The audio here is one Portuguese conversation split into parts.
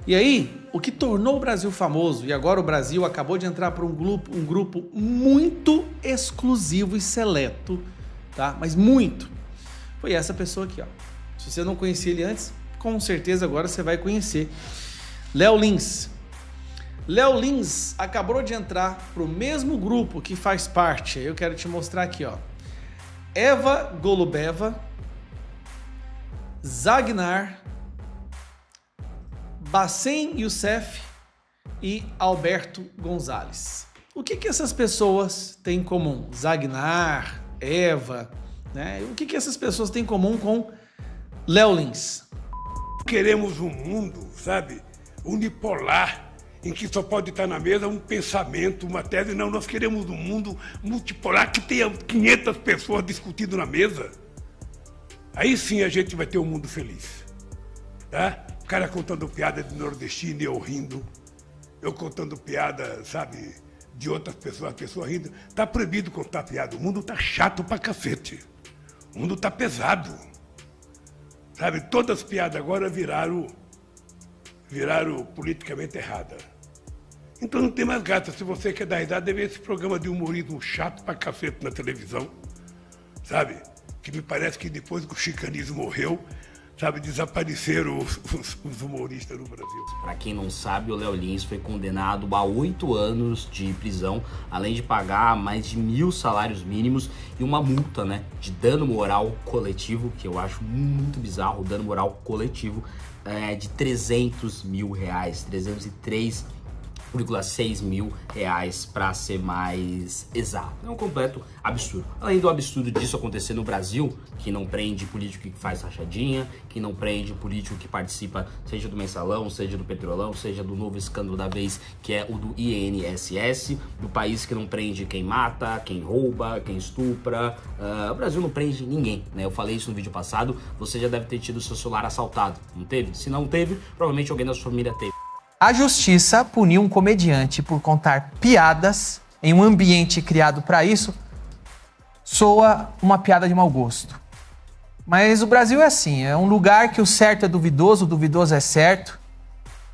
E aí, o que tornou o Brasil famoso, e agora o Brasil acabou de entrar para um grupo muito exclusivo e seleto, tá? Mas muito. Foi essa pessoa aqui, ó. Se você não conhecia ele antes, com certeza agora você vai conhecer. Léo Lins. Léo Lins acabou de entrar para o mesmo grupo que faz parte. Eu quero te mostrar aqui, ó. Eva Golubeva, Zagnar, Bassem Youssef e Alberto Gonzalez. O que essas pessoas têm em comum? Zagnar, Eva, né? O que essas pessoas têm em comum com Léo Lins? Queremos um mundo, sabe, unipolar, em que só pode estar na mesa um pensamento, uma tese. Não, nós queremos um mundo multipolar que tenha 500 pessoas discutindo na mesa. Aí sim a gente vai ter um mundo feliz, tá? O cara contando piada de nordestino e eu rindo. Eu contando piada, sabe, de outras pessoas, a pessoa rindo. Tá proibido contar piada. O mundo tá chato pra cacete. O mundo tá pesado. Sabe, todas as piadas agora viraram politicamente erradas. Então não tem mais graça. Se você quer dar risada, deve ver esse programa de humorismo chato pra cacete na televisão. Sabe? Que me parece que depois que o chicanismo morreu, sabe, desapareceram os humoristas no Brasil. Para quem não sabe, o Léo Lins foi condenado a 8 anos de prisão, além de pagar mais de 1.000 salários mínimos e uma multa, né, de dano moral coletivo, que eu acho muito bizarro, o dano moral coletivo de R$300 mil, 303,6 mil reais para ser mais exato. É um completo absurdo. Além do absurdo disso acontecer no Brasil, que não prende político que faz rachadinha, que não prende político que participa, seja do mensalão, seja do petrolão, seja do novo escândalo da vez, que é o do INSS, do país que não prende quem mata, quem rouba, quem estupra. O Brasil não prende ninguém, né? Eu falei isso no vídeo passado, você já deve ter tido seu celular assaltado, não teve? Se não teve, provavelmente alguém da sua família teve. A justiça puniu um comediante por contar piadas em um ambiente criado para isso. Soa uma piada de mau gosto. Mas o Brasil é assim, é um lugar que o certo é duvidoso, o duvidoso é certo.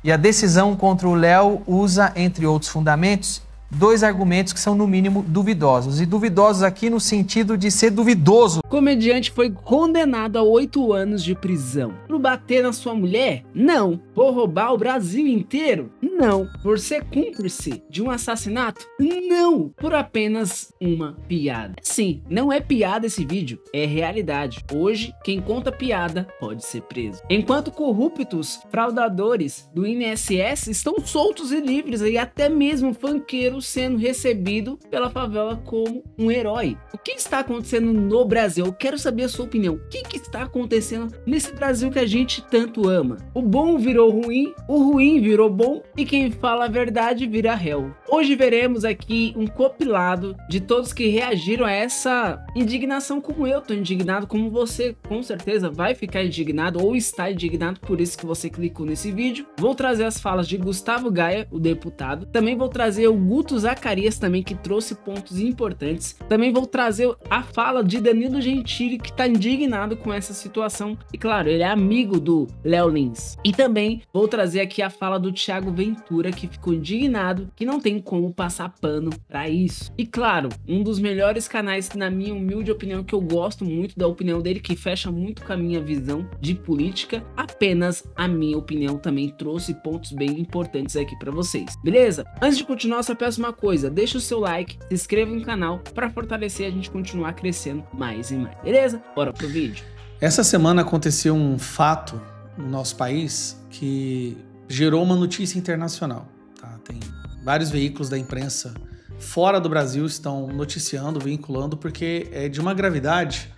E a decisão contra o Léo usa, entre outros fundamentos, 2 argumentos que são no mínimo duvidosos. E duvidosos aqui no sentido de ser duvidoso. O comediante foi condenado a 8 anos de prisão. Por bater na sua mulher? Não. Por roubar o Brasil inteiro? Não. Por ser cúmplice de um assassinato? Não. Por apenas uma piada. Sim, não é piada esse vídeo, é realidade. Hoje, quem conta piada pode ser preso. Enquanto corruptos, fraudadores do INSS estão soltos e livres, e até mesmo funkeiros sendo recebido pela favela como um herói. O que está acontecendo no Brasil? Eu quero saber a sua opinião. O que está acontecendo nesse Brasil que a gente tanto ama? O bom virou ruim, o ruim virou bom e quem fala a verdade vira réu. Hoje veremos aqui um compilado de todos que reagiram a essa indignação, como eu tô indignado, como você com certeza vai ficar indignado ou está indignado, por isso que você clicou nesse vídeo. Vou trazer as falas de Gustavo Gaia, o deputado. Também vou trazer o Guto Zacarias também, que trouxe pontos importantes. Também vou trazer a fala de Danilo Gentili, que tá indignado com essa situação. E claro, ele é amigo do Léo Lins. E também vou trazer aqui a fala do Thiago Ventura, que ficou indignado, que não tem como passar pano pra isso. E claro, um dos melhores canais, na minha humilde opinião, que eu gosto muito da opinião dele, que fecha muito com a minha visão de política, apenas a minha opinião também trouxe pontos bem importantes aqui pra vocês, beleza? Antes de continuar, só peço uma coisa, deixa o seu like, se inscreva no canal para fortalecer a gente continuar crescendo mais e mais, beleza? Bora pro vídeo. Essa semana aconteceu um fato no nosso país que gerou uma notícia internacional, tá? Tem vários veículos da imprensa fora do Brasil estão noticiando, vinculando, porque é de uma gravidade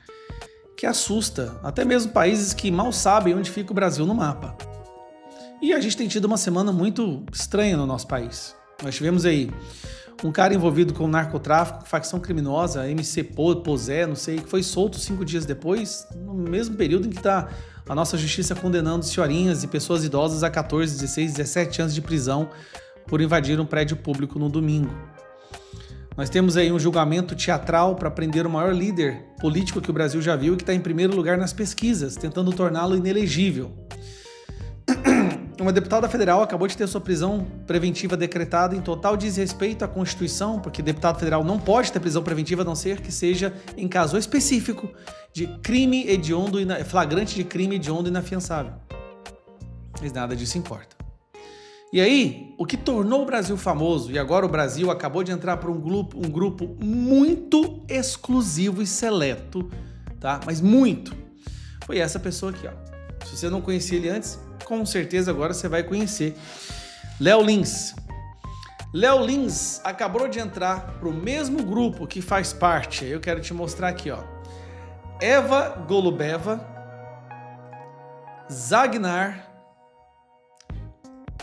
que assusta até mesmo países que mal sabem onde fica o Brasil no mapa. E a gente tem tido uma semana muito estranha no nosso país. Nós tivemos aí um cara envolvido com narcotráfico, facção criminosa, MC Posé, não sei, que foi solto 5 dias depois, no mesmo período em que está a nossa justiça condenando senhorinhas e pessoas idosas a 14, 16, 17 anos de prisão por invadir um prédio público no domingo. Nós temos aí um julgamento teatral para prender o maior líder político que o Brasil já viu e que está em primeiro lugar nas pesquisas, tentando torná-lo inelegível. uma deputada federal acabou de ter sua prisão preventiva decretada em total desrespeito à Constituição, porque deputado federal não pode ter prisão preventiva a não ser que seja em caso específico de crime hediondo, flagrante de crime hediondo e inafiançável. Mas nada disso importa. E aí, o que tornou o Brasil famoso, e agora o Brasil acabou de entrar para um grupo muito exclusivo e seleto, tá? Mas muito. Foi essa pessoa aqui, ó. Se você não conhecia ele antes, com certeza agora você vai conhecer. Léo Lins. Léo Lins acabou de entrar para o mesmo grupo que faz parte. Eu quero te mostrar aqui, ó. Eva Golubeva, Zagnar,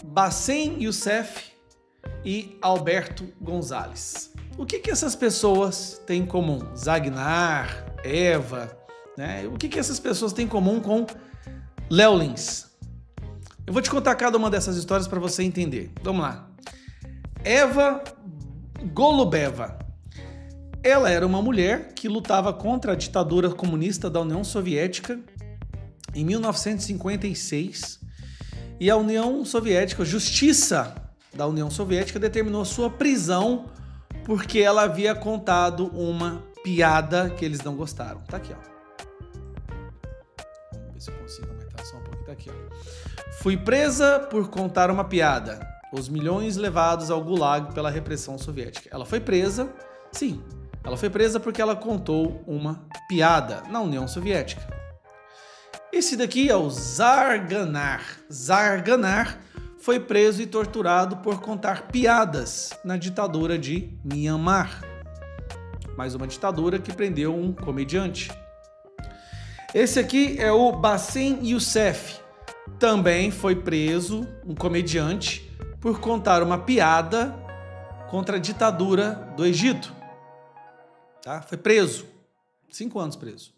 Bassem Youssef e Alberto Gonzalez. O que essas pessoas têm em comum? Zagnar, Eva, né? O que essas pessoas têm em comum com Léo Lins? Eu vou te contar cada uma dessas histórias para você entender. Vamos lá. Eva Golubeva. Ela era uma mulher que lutava contra a ditadura comunista da União Soviética em 1956. E a União Soviética, a justiça da União Soviética determinou sua prisão porque ela havia contado uma piada que eles não gostaram. Tá aqui, ó. Vamos ver se eu consigo aumentar só um pouquinho. Tá aqui, ó. Fui presa por contar uma piada. Os milhões levados ao Gulag pela repressão soviética. Ela foi presa, sim. Ela foi presa porque ela contou uma piada na União Soviética. Esse daqui é o Zarganar. Zarganar foi preso e torturado por contar piadas na ditadura de Myanmar. Mais uma ditadura que prendeu um comediante. Esse aqui é o Bassem Youssef. Também foi preso, um comediante, por contar uma piada contra a ditadura do Egito. Tá? Foi preso. 5 anos preso.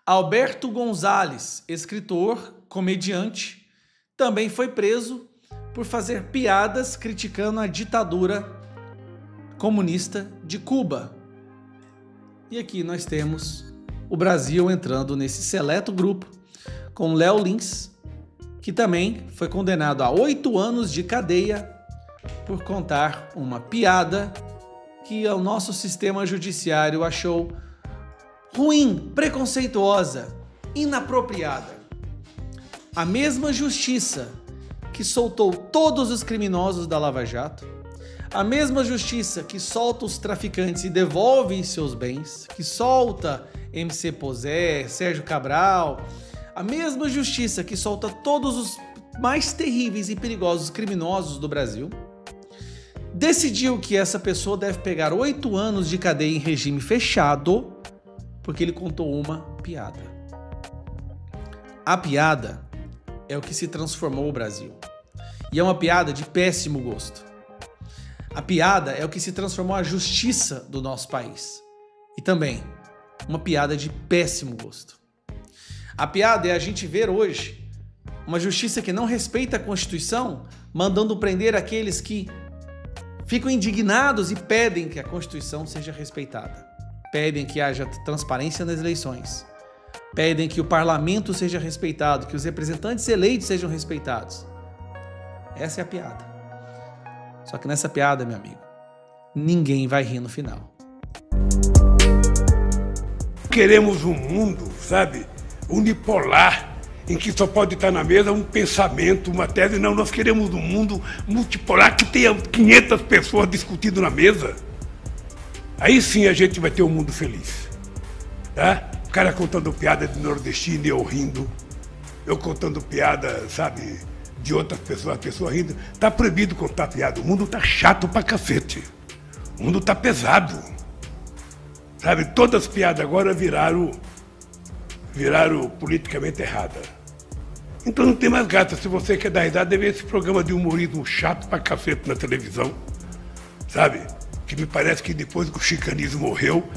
Alberto Gonzalez, escritor, comediante, também foi preso por fazer piadas criticando a ditadura comunista de Cuba. E aqui nós temos o Brasil entrando nesse seleto grupo com Léo Lins, que também foi condenado a 8 anos de cadeia por contar uma piada que o nosso sistema judiciário achou ruim, preconceituosa, inapropriada. A mesma justiça que soltou todos os criminosos da Lava Jato, a mesma justiça que solta os traficantes e devolve seus bens, que solta MC Posé, Sérgio Cabral, a mesma justiça que solta todos os mais terríveis e perigosos criminosos do Brasil, decidiu que essa pessoa deve pegar 8 anos de cadeia em regime fechado porque ele contou uma piada. A piada é o que se transformou o Brasil. E é uma piada de péssimo gosto. A piada é o que se transformou a justiça do nosso país. E também uma piada de péssimo gosto. A piada é a gente ver hoje uma justiça que não respeita a Constituição, mandando prender aqueles que ficam indignados e pedem que a Constituição seja respeitada. Pedem que haja transparência nas eleições. Pedem que o parlamento seja respeitado, que os representantes eleitos sejam respeitados. Essa é a piada. Só que nessa piada, meu amigo, ninguém vai rir no final. Queremos um mundo, sabe, unipolar, em que só pode estar na mesa um pensamento, uma tese. Não, nós queremos um mundo multipolar que tenha 500 pessoas discutindo na mesa. Aí sim a gente vai ter um mundo feliz, tá? O cara contando piada de nordestino e eu rindo. Eu contando piada, sabe, de outras pessoas, a pessoa rindo. Tá proibido contar piada. O mundo tá chato pra cacete. O mundo tá pesado. Sabe, todas as piadas agora viraram politicamente erradas. Então não tem mais graça. Se você quer dar risada, deve ver esse programa de humorismo chato pra cacete na televisão, sabe? Que me parece que depois que o chicanismo morreu,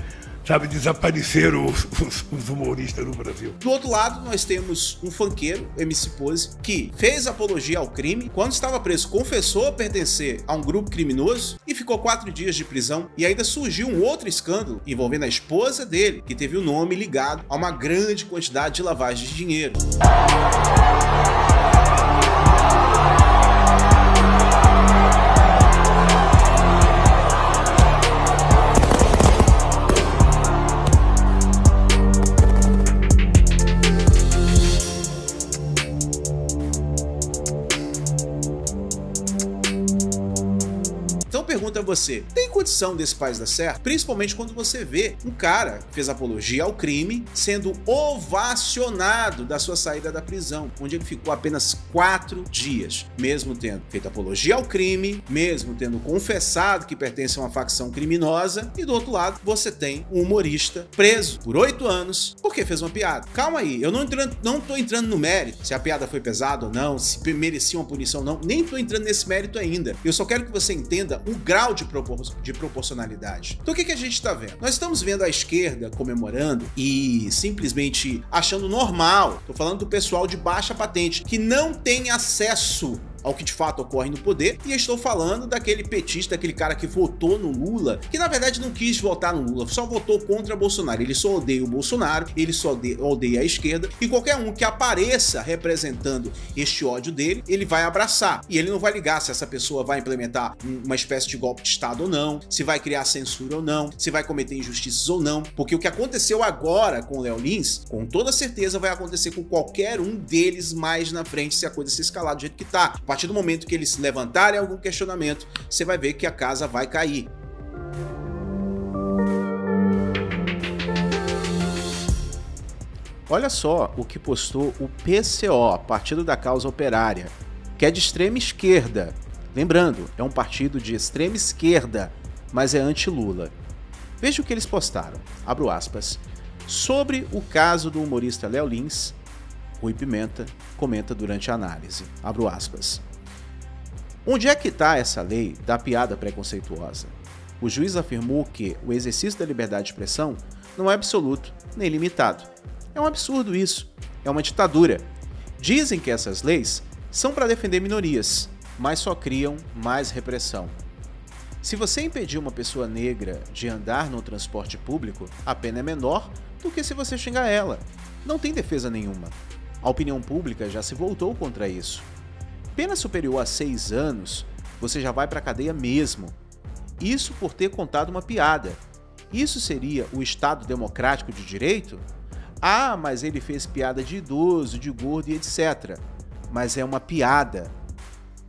sabe, desapareceram os humoristas no Brasil. Do outro lado, nós temos um funkeiro, MC Pose, que fez apologia ao crime, quando estava preso, confessou pertencer a um grupo criminoso e ficou 4 dias de prisão. E ainda surgiu um outro escândalo envolvendo a esposa dele, que teve o nome ligado a uma grande quantidade de lavagem de dinheiro. pergunta a você: tem condição desse país dar certo? Principalmente quando você vê um cara que fez apologia ao crime sendo ovacionado da sua saída da prisão, onde ele ficou apenas 4 dias, mesmo tendo feito apologia ao crime, mesmo tendo confessado que pertence a uma facção criminosa, e do outro lado você tem um humorista preso por 8 anos porque fez uma piada. Calma aí, eu não tô entrando no mérito se a piada foi pesada ou não, se merecia uma punição ou não, nem tô entrando nesse mérito ainda. Eu só quero que você entenda o grau de proporcionalidade. Então o que a gente tá vendo? Nós estamos vendo a esquerda comemorando e simplesmente achando normal. Tô falando do pessoal de baixa patente, que não tem acesso ao que de fato ocorre no poder, e estou falando daquele petista, daquele cara que votou no Lula, que na verdade não quis votar no Lula, só votou contra Bolsonaro. Ele só odeia o Bolsonaro, ele só odeia a esquerda, e qualquer um que apareça representando este ódio dele, ele vai abraçar, e ele não vai ligar se essa pessoa vai implementar uma espécie de golpe de Estado ou não, se vai criar censura ou não, se vai cometer injustiças ou não, porque o que aconteceu agora com o Léo Lins, com toda certeza vai acontecer com qualquer um deles mais na frente, se a coisa se escalar do jeito que tá. A partir do momento que eles levantarem algum questionamento, você vai ver que a casa vai cair. Olha só o que postou o PCO, Partido da Causa Operária, que é de extrema esquerda. Lembrando, é um partido de extrema esquerda, mas é anti-Lula. Veja o que eles postaram, abro aspas. Sobre o caso do humorista Léo Lins, Rui Pimenta comenta durante a análise, abro aspas. Onde é que está essa lei da piada preconceituosa? O juiz afirmou que o exercício da liberdade de expressão não é absoluto nem limitado. É um absurdo isso, é uma ditadura. Dizem que essas leis são para defender minorias, mas só criam mais repressão. Se você impedir uma pessoa negra de andar no transporte público, a pena é menor do que se você xingar ela. Não tem defesa nenhuma. A opinião pública já se voltou contra isso. Pena superior a 6 anos, você já vai para a cadeia mesmo. Isso por ter contado uma piada. Isso seria o Estado democrático de direito? Ah, mas ele fez piada de idoso, de gordo e etc. Mas é uma piada.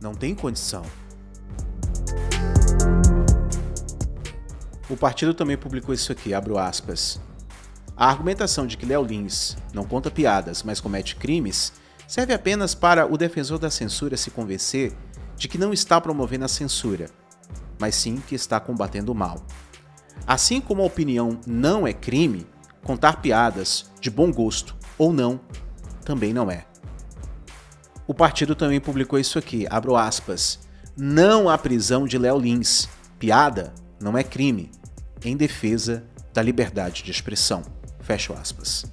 Não tem condição. O partido também publicou isso aqui, abro aspas. A argumentação de que Léo Lins não conta piadas, mas comete crimes, serve apenas para o defensor da censura se convencer de que não está promovendo a censura, mas sim que está combatendo o mal. Assim como a opinião não é crime, contar piadas de bom gosto ou não, também não é. O partido também publicou isso aqui, abro aspas. Não há prisão de Léo Lins. Piada não é crime, em defesa da liberdade de expressão. Fecho aspas.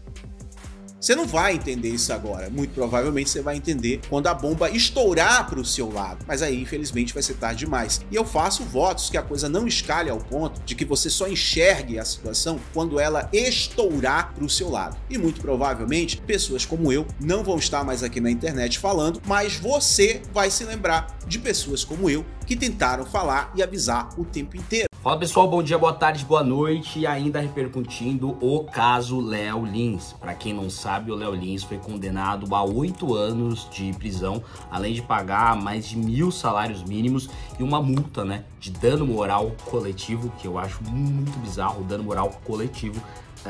Você não vai entender isso agora, muito provavelmente você vai entender quando a bomba estourar para o seu lado, mas aí infelizmente vai ser tarde demais. E eu faço votos que a coisa não escale ao ponto de que você só enxergue a situação quando ela estourar para o seu lado. E muito provavelmente pessoas como eu não vão estar mais aqui na internet falando, mas você vai se lembrar de pessoas como eu que tentaram falar e avisar o tempo inteiro. Fala pessoal, bom dia, boa tarde, boa noite. E ainda repercutindo o caso Léo Lins. Para quem não sabe, o Léo Lins foi condenado a 8 anos de prisão, além de pagar mais de 1.000 salários mínimos e uma multa, né, de dano moral coletivo, que eu acho muito bizarro, o dano moral coletivo de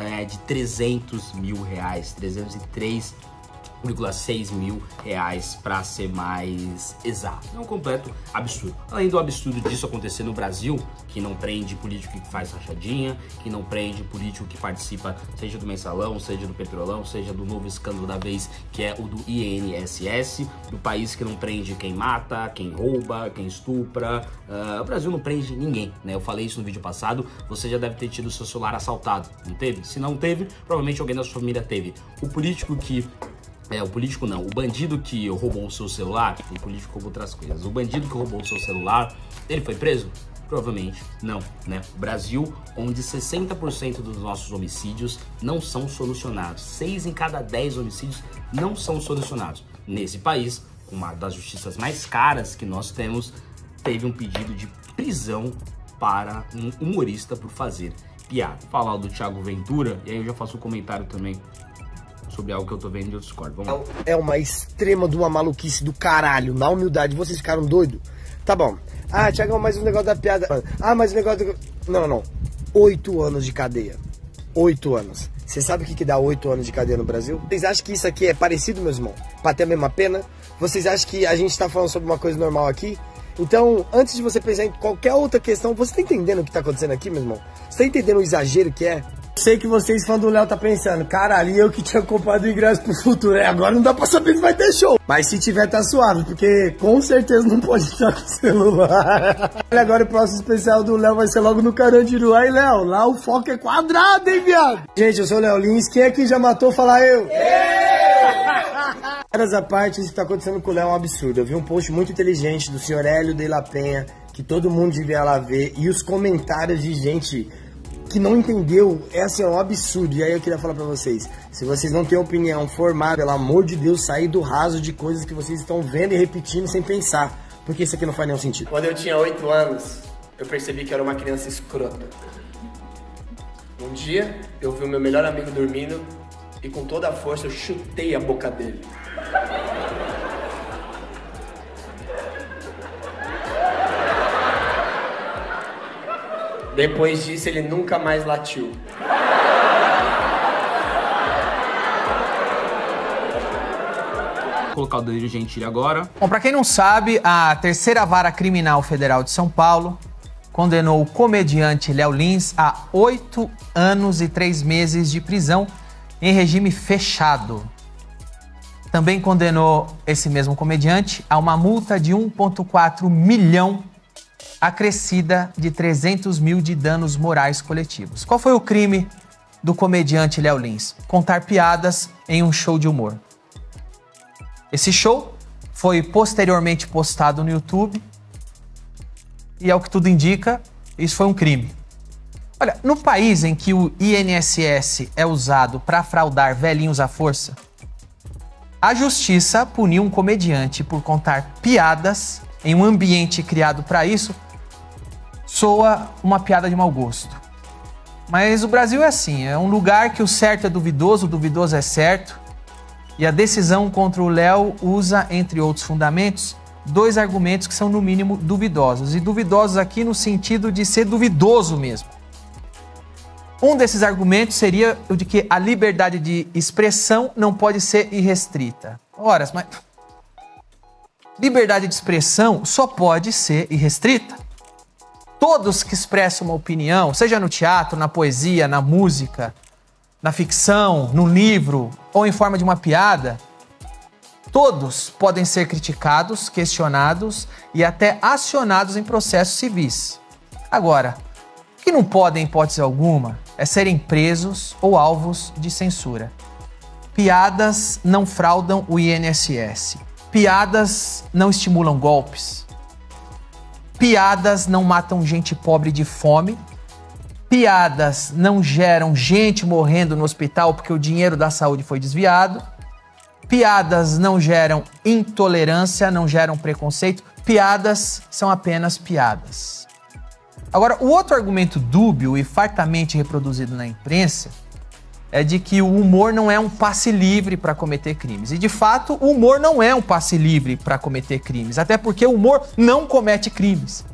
R$300 mil, 303,6 mil reais para ser mais exato. É um completo absurdo. Além do absurdo disso acontecer no Brasil, que não prende político que faz rachadinha, que não prende político que participa, seja do mensalão, seja do petrolão, seja do novo escândalo da vez, que é o do INSS, do país que não prende quem mata, quem rouba, quem estupra. O Brasil não prende ninguém, né? Eu falei isso no vídeo passado, você já deve ter tido seu celular assaltado, não teve? Se não teve, provavelmente alguém da sua família teve. O político que o político não, o bandido que roubou o seu celular, o político roubou outras coisas, o bandido que roubou o seu celular, ele foi preso? Provavelmente não, né? O Brasil, onde 60% dos nossos homicídios não são solucionados, 6 em cada 10 homicídios não são solucionados. Nesse país, uma das justiças mais caras que nós temos, teve um pedido de prisão para um humorista por fazer piada. Vou falar do Thiago Ventura, e aí eu já faço um comentário também sobre algo que eu tô vendo e eu discordo. Vamos lá. É uma extrema de uma maluquice do caralho. Na humildade, vocês ficaram doidos? Tá bom. Ah, Thiagão, mais um negócio da piada. Ah, mais um negócio do... Não. 8 anos de cadeia. 8 anos. Você sabe o que dá 8 anos de cadeia no Brasil? Vocês acham que isso aqui é parecido, meus irmãos? Pra ter a mesma pena? Vocês acham que a gente tá falando sobre uma coisa normal aqui? Então, antes de você pensar em qualquer outra questão, você tá entendendo o que tá acontecendo aqui, meu irmão? Você tá entendendo o exagero que é? Sei que vocês, fãs do Léo, tá pensando, caralho, eu que tinha comprado o ingresso pro futuro, agora não dá pra saber se vai ter show. Mas se tiver, tá suave, porque com certeza não pode estar com o celular. Agora o próximo especial do Léo vai ser logo no Carandiru. Aí, Léo, lá o foco é quadrado, hein, viado? Gente, eu sou o Léo Lins, quem aqui já matou, fala eu. Caras à parte, isso que tá acontecendo com o Léo é um absurdo. Eu vi um post muito inteligente do senhor Hélio de la Penha, que todo mundo devia lá ver, e os comentários de gente que não entendeu, é assim, um absurdo. E aí eu queria falar pra vocês, se vocês não têm opinião formada, pelo amor de Deus, sair do raso de coisas que vocês estão vendo e repetindo sem pensar, porque isso aqui não faz nenhum sentido. Quando eu tinha 8 anos, eu percebi que eu era uma criança escrota. Um dia, eu vi o meu melhor amigo dormindo e com toda a força eu chutei a boca dele. Depois disso, ele nunca mais latiu. Vou colocar o Danilo Gentili agora. Bom, pra quem não sabe, a Terceira Vara Criminal Federal de São Paulo condenou o comediante Léo Lins a 8 anos e 3 meses de prisão em regime fechado. Também condenou esse mesmo comediante a uma multa de 1,4 milhão acrescida de 300 mil de danos morais coletivos. Qual foi o crime do comediante Léo Lins? Contar piadas em um show de humor. Esse show foi posteriormente postado no YouTube e, ao que tudo indica, isso foi um crime. Olha, no país em que o INSS é usado para fraudar velhinhos à força, a justiça puniu um comediante por contar piadas em um ambiente criado para isso. Soa uma piada de mau gosto. Mas o Brasil é assim, é um lugar que o certo é duvidoso, o duvidoso é certo. E a decisão contra o Léo usa, entre outros fundamentos, 2 argumentos que são no mínimo duvidosos. E duvidosos aqui no sentido de ser duvidoso mesmo. Um desses argumentos seria o de que a liberdade de expressão não pode ser irrestrita. Ora, mas liberdade de expressão só pode ser irrestrita. Todos que expressam uma opinião, seja no teatro, na poesia, na música, na ficção, no livro ou em forma de uma piada, todos podem ser criticados, questionados e até acionados em processos civis. Agora, o que não podem, em hipótese alguma, é serem presos ou alvos de censura. Piadas não fraudam o INSS. Piadas não estimulam golpes. Piadas não matam gente pobre de fome. Piadas não geram gente morrendo no hospital porque o dinheiro da saúde foi desviado. Piadas não geram intolerância, não geram preconceito. Piadas são apenas piadas. Agora, o outro argumento dúbio e fartamente reproduzido na imprensa é de que o humor não é um passe livre para cometer crimes. E, de fato, o humor não é um passe livre para cometer crimes, até porque o humor não comete crimes.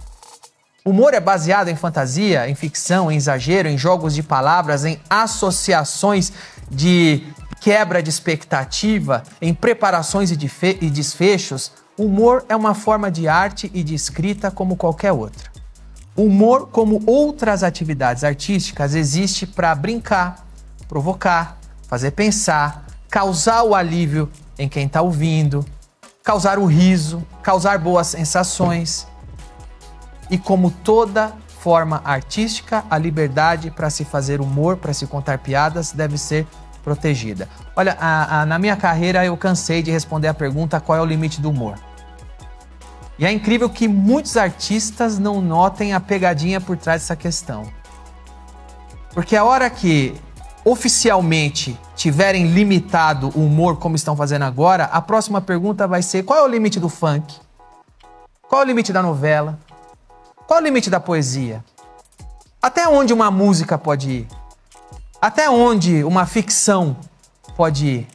O humor é baseado em fantasia, em ficção, em exagero, em jogos de palavras, em associações de quebra de expectativa, em preparações e desfechos. O humor é uma forma de arte e de escrita como qualquer outra. O humor, como outras atividades artísticas, existe para brincar, provocar, fazer pensar, causar o alívio em quem está ouvindo, causar o riso, causar boas sensações. E como toda forma artística, a liberdade para se fazer humor, para se contar piadas, deve ser protegida. Olha, na minha carreira eu cansei de responder a pergunta qual é o limite do humor. E é incrível que muitos artistas não notem a pegadinha por trás dessa questão. Porque a hora que oficialmente tiverem limitado o humor como estão fazendo agora, a próxima pergunta vai ser: qual é o limite do funk? Qual é o limite da novela? Qual é o limite da poesia? Até onde uma música pode ir? Até onde uma ficção pode ir?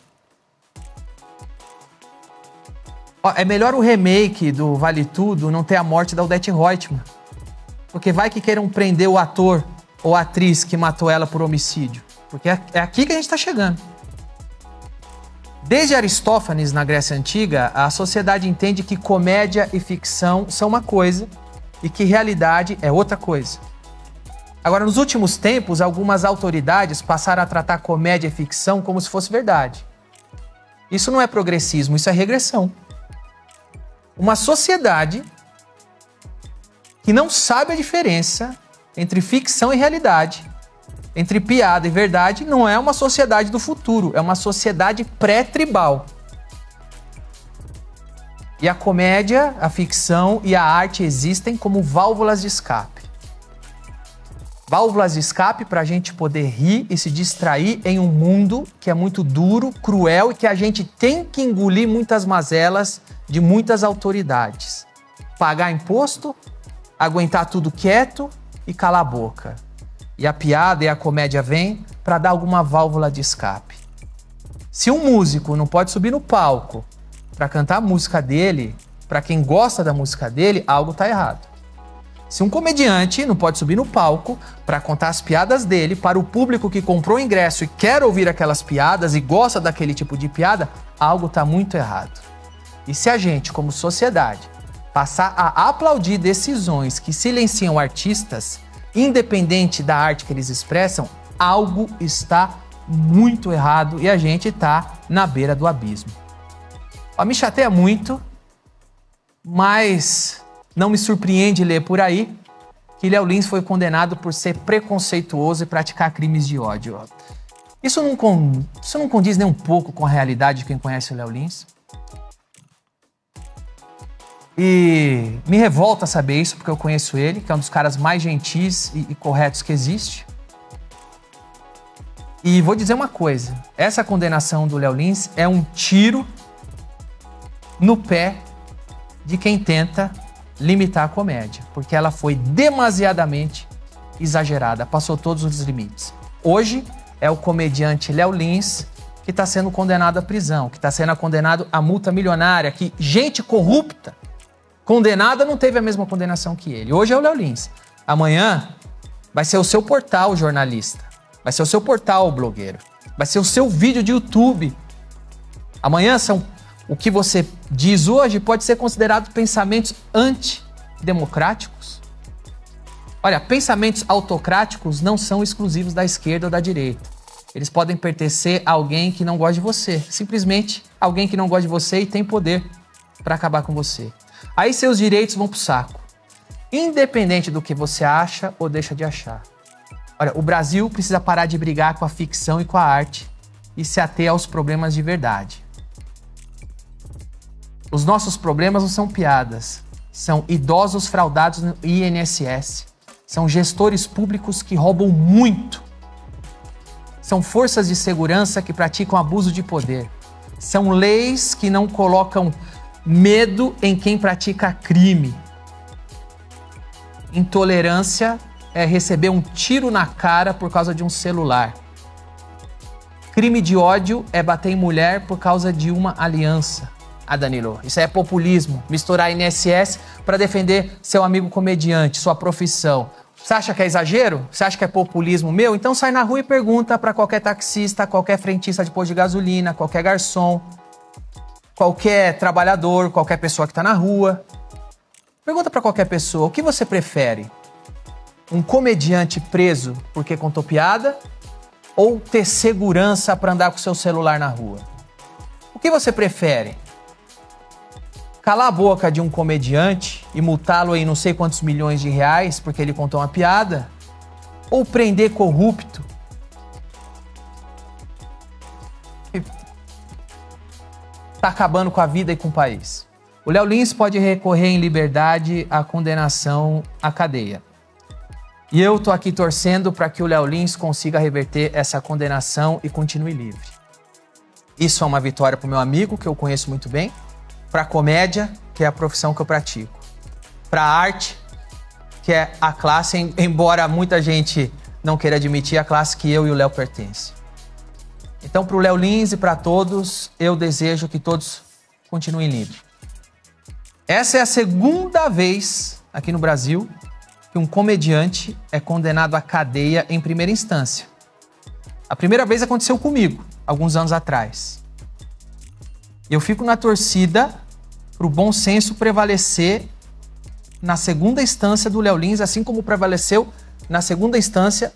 Ó, é melhor o remake do Vale Tudo não ter a morte da Odete Roitman. Porque vai que queiram prender o ator ou a atriz que matou ela por homicídio. Porque é aqui que a gente está chegando. Desde Aristófanes, na Grécia Antiga, a sociedade entende que comédia e ficção são uma coisa e que realidade é outra coisa. Agora, nos últimos tempos, algumas autoridades passaram a tratar comédia e ficção como se fosse verdade. Isso não é progressismo, isso é regressão. Uma sociedade que não sabe a diferença entre ficção e realidade, entre piada e verdade, não é uma sociedade do futuro, é uma sociedade pré-tribal. E a comédia, a ficção e a arte existem como válvulas de escape. Válvulas de escape para a gente poder rir e se distrair em um mundo que é muito duro, cruel e que a gente tem que engolir muitas mazelas de muitas autoridades. Pagar imposto, aguentar tudo quieto e calar a boca. E a piada e a comédia vêm para dar alguma válvula de escape. Se um músico não pode subir no palco para cantar a música dele, para quem gosta da música dele, algo está errado. Se um comediante não pode subir no palco para contar as piadas dele para o público que comprou o ingresso e quer ouvir aquelas piadas e gosta daquele tipo de piada, algo está muito errado. E se a gente, como sociedade, passar a aplaudir decisões que silenciam artistas, independente da arte que eles expressam, algo está muito errado e a gente está na beira do abismo. Me chateia muito, mas não me surpreende ler por aí que Léo Lins foi condenado por ser preconceituoso e praticar crimes de ódio. Isso não condiz nem um pouco com a realidade de quem conhece o Léo Lins. E me revolta saber isso, porque eu conheço ele, que é um dos caras mais gentis e corretos que existe. E vou dizer uma coisa, essa condenação do Léo Lins é um tiro no pé de quem tenta limitar a comédia, porque ela foi demasiadamente exagerada, passou todos os limites. Hoje é o comediante Léo Lins que está sendo condenado à prisão, que está sendo condenado à multa milionária, que gente corrupta condenada não teve a mesma condenação que ele. Hoje é o Léo Lins. Amanhã vai ser o seu portal jornalista. Vai ser o seu portal blogueiro. Vai ser o seu vídeo de YouTube. Amanhã o que você diz hoje pode ser considerado pensamentos antidemocráticos. Olha, pensamentos autocráticos não são exclusivos da esquerda ou da direita. Eles podem pertencer a alguém que não gosta de você. Simplesmente alguém que não gosta de você e tem poder para acabar com você. Aí seus direitos vão pro saco. Independente do que você acha ou deixa de achar. Olha, o Brasil precisa parar de brigar com a ficção e com a arte e se ater aos problemas de verdade. Os nossos problemas não são piadas. São idosos fraudados no INSS. São gestores públicos que roubam muito. São forças de segurança que praticam abuso de poder. São leis que não colocam medo em quem pratica crime. Intolerância é receber um tiro na cara por causa de um celular. Crime de ódio é bater em mulher por causa de uma aliança. Danilo, isso é populismo. Misturar INSS para defender seu amigo comediante, sua profissão. Você acha que é exagero? Você acha que é populismo meu? Então sai na rua e pergunta para qualquer taxista, qualquer frentista de posto de gasolina, qualquer garçom, qualquer trabalhador, qualquer pessoa que está na rua. Pergunta para qualquer pessoa, o que você prefere? Um comediante preso porque contou piada ou ter segurança para andar com seu celular na rua? O que você prefere? Calar a boca de um comediante e multá-lo em não sei quantos milhões de reais porque ele contou uma piada? Ou prender corrupto? Tá acabando com a vida e com o país. O Léo Lins pode recorrer em liberdade à condenação à cadeia. E eu tô aqui torcendo para que o Léo Lins consiga reverter essa condenação e continue livre. Isso é uma vitória para o meu amigo, que eu conheço muito bem, para a comédia, que é a profissão que eu pratico, para a arte, que é a classe, embora muita gente não queira admitir, a classe que eu e o Léo pertencem. Então, para o Léo Lins e para todos, eu desejo que todos continuem livres. Essa é a segunda vez aqui no Brasil que um comediante é condenado à cadeia em primeira instância. A primeira vez aconteceu comigo, alguns anos atrás. Eu fico na torcida para o bom senso prevalecer na segunda instância do Léo Lins, assim como prevaleceu na segunda instância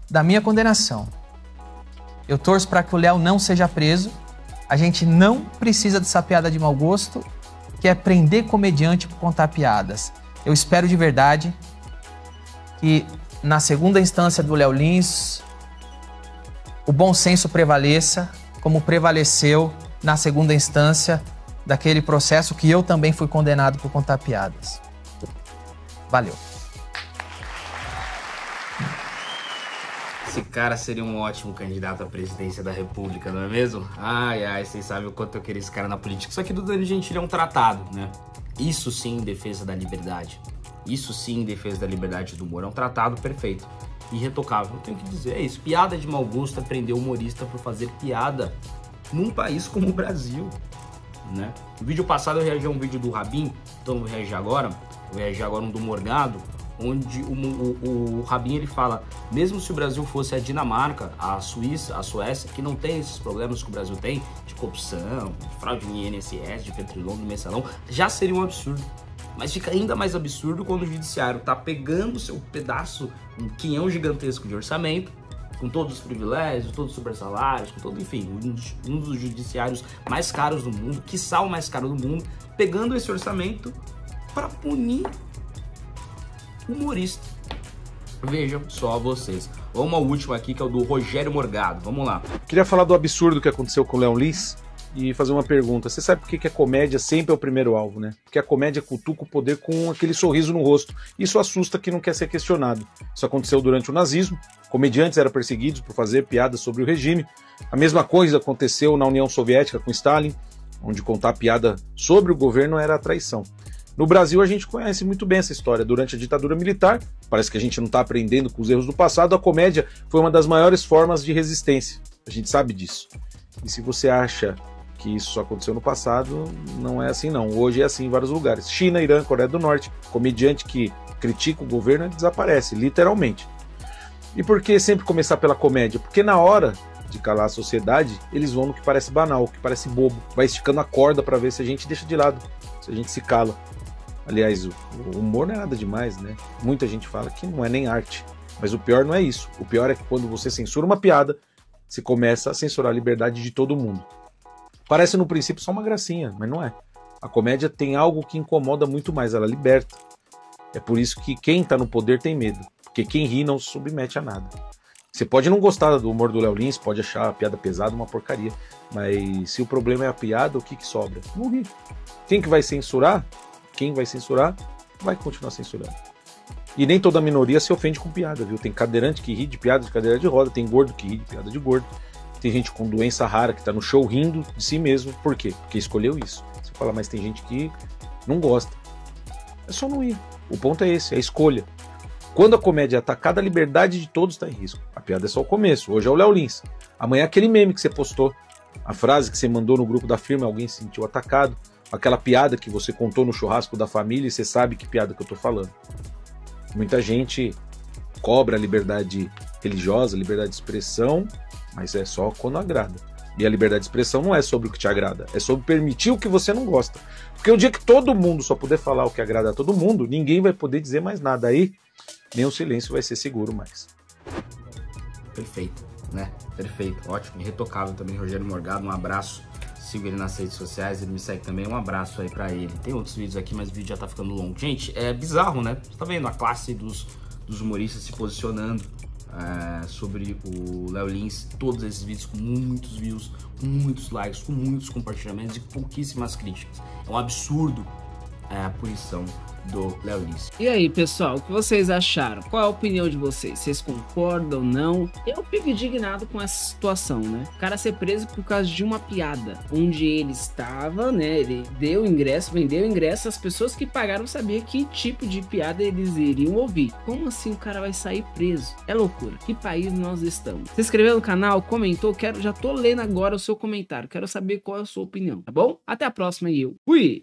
da minha condenação. Eu torço para que o Léo não seja preso. A gente não precisa dessa piada de mau gosto, que é prender comediante por contar piadas. Eu espero de verdade que na segunda instância do Léo Lins o bom senso prevaleça, como prevaleceu na segunda instância daquele processo que eu também fui condenado por contar piadas. Valeu. Esse cara seria um ótimo candidato à presidência da República, não é mesmo? Ai, ai, vocês sabem o quanto eu queria esse cara na política. Isso aqui do Danilo Gentili é um tratado, né? Isso sim em defesa da liberdade. Isso sim em defesa da liberdade do humor. É um tratado perfeito, irretocável. Eu tenho que dizer, é isso. Piada de mau gosto é prender o humorista por fazer piada num país como o Brasil, né? No vídeo passado eu reagi a um vídeo do Rabin, então eu vou reagir agora. Vou reagir agora um do Morgado, onde o Rabin ele fala, mesmo se o Brasil fosse a Dinamarca, a Suíça, a Suécia, que não tem esses problemas que o Brasil tem, de corrupção, de fraude no INSS, de Petrilão, do Mensalão, já seria um absurdo. Mas fica ainda mais absurdo quando o judiciário tá pegando seu pedaço, um quinhão gigantesco de orçamento, com todos os privilégios, todos os supersalários, com todo, enfim, um dos judiciários mais caros do mundo, quiçá o mais caro do mundo, pegando esse orçamento para punir humorista. Vejam só vocês. Vamos ao último aqui, que é o do Rogério Morgado. Vamos lá. Queria falar do absurdo que aconteceu com o Léo Lins e fazer uma pergunta. Você sabe por que a comédia sempre é o primeiro alvo, né? Porque a comédia cutuca o poder com aquele sorriso no rosto. Isso assusta quem não quer ser questionado. Isso aconteceu durante o nazismo. Comediantes eram perseguidos por fazer piadas sobre o regime. A mesma coisa aconteceu na União Soviética com Stalin, onde contar piada sobre o governo era traição. No Brasil a gente conhece muito bem essa história. Durante a ditadura militar, parece que a gente não está aprendendo com os erros do passado, a comédia foi uma das maiores formas de resistência. A gente sabe disso. E se você acha que isso só aconteceu no passado, não é assim não. Hoje é assim em vários lugares. China, Irã, Coreia do Norte, comediante que critica o governo desaparece, literalmente. E por que sempre começar pela comédia? Porque na hora de calar a sociedade, eles vão no que parece banal, que parece bobo. Vai esticando a corda para ver se a gente deixa de lado, se a gente se cala. Aliás, o humor não é nada demais, né? Muita gente fala que não é nem arte. Mas o pior não é isso. O pior é que quando você censura uma piada, você começa a censurar a liberdade de todo mundo. Parece no princípio só uma gracinha, mas não é. A comédia tem algo que incomoda muito mais, ela liberta. É por isso que quem tá no poder tem medo. Porque quem ri não se submete a nada. Você pode não gostar do humor do Léo Lins, pode achar a piada pesada uma porcaria. Mas se o problema é a piada, o que sobra? Não ri. Quem que vai censurar? Quem vai censurar, vai continuar censurando. E nem toda minoria se ofende com piada, viu? Tem cadeirante que ri de piada de cadeira de roda, tem gordo que ri de piada de gordo, tem gente com doença rara que tá no show rindo de si mesmo. Por quê? Porque escolheu isso. Você fala, mas tem gente que não gosta. É só não ir. O ponto é esse, é a escolha. Quando a comédia é atacada, a liberdade de todos está em risco. A piada é só o começo. Hoje é o Léo Lins. Amanhã é aquele meme que você postou. A frase que você mandou no grupo da firma, alguém se sentiu atacado. Aquela piada que você contou no churrasco da família e você sabe que piada que eu tô falando. Muita gente cobra a liberdade religiosa, a liberdade de expressão, mas é só quando agrada. E a liberdade de expressão não é sobre o que te agrada, é sobre permitir o que você não gosta. Porque o dia que todo mundo só puder falar o que agrada a todo mundo, ninguém vai poder dizer mais nada. Aí, nem o silêncio vai ser seguro mais. Perfeito, né? Perfeito, ótimo. Irretocável também, Rogério Morgado, um abraço. Sigo ele nas redes sociais, ele me segue também, um abraço aí pra ele. Tem outros vídeos aqui, mas o vídeo já tá ficando longo. Gente, é bizarro, né? Você tá vendo a classe dos humoristas se posicionando sobre o Léo Lins. Todos esses vídeos com muitos views, com muitos likes, com muitos compartilhamentos e pouquíssimas críticas. É um absurdo a punição do Léo Lins. E aí, pessoal, o que vocês acharam? Qual é a opinião de vocês? Vocês concordam ou não? Eu fico indignado com essa situação, né? O cara ser preso por causa de uma piada, onde ele estava, né? Ele deu ingresso, vendeu ingresso, as pessoas que pagaram sabiam que tipo de piada eles iriam ouvir. Como assim o cara vai sair preso? É loucura. Que país nós estamos? Se inscreveu no canal, comentou, já tô lendo agora o seu comentário. Quero saber qual é a sua opinião, tá bom? Até a próxima e eu fui!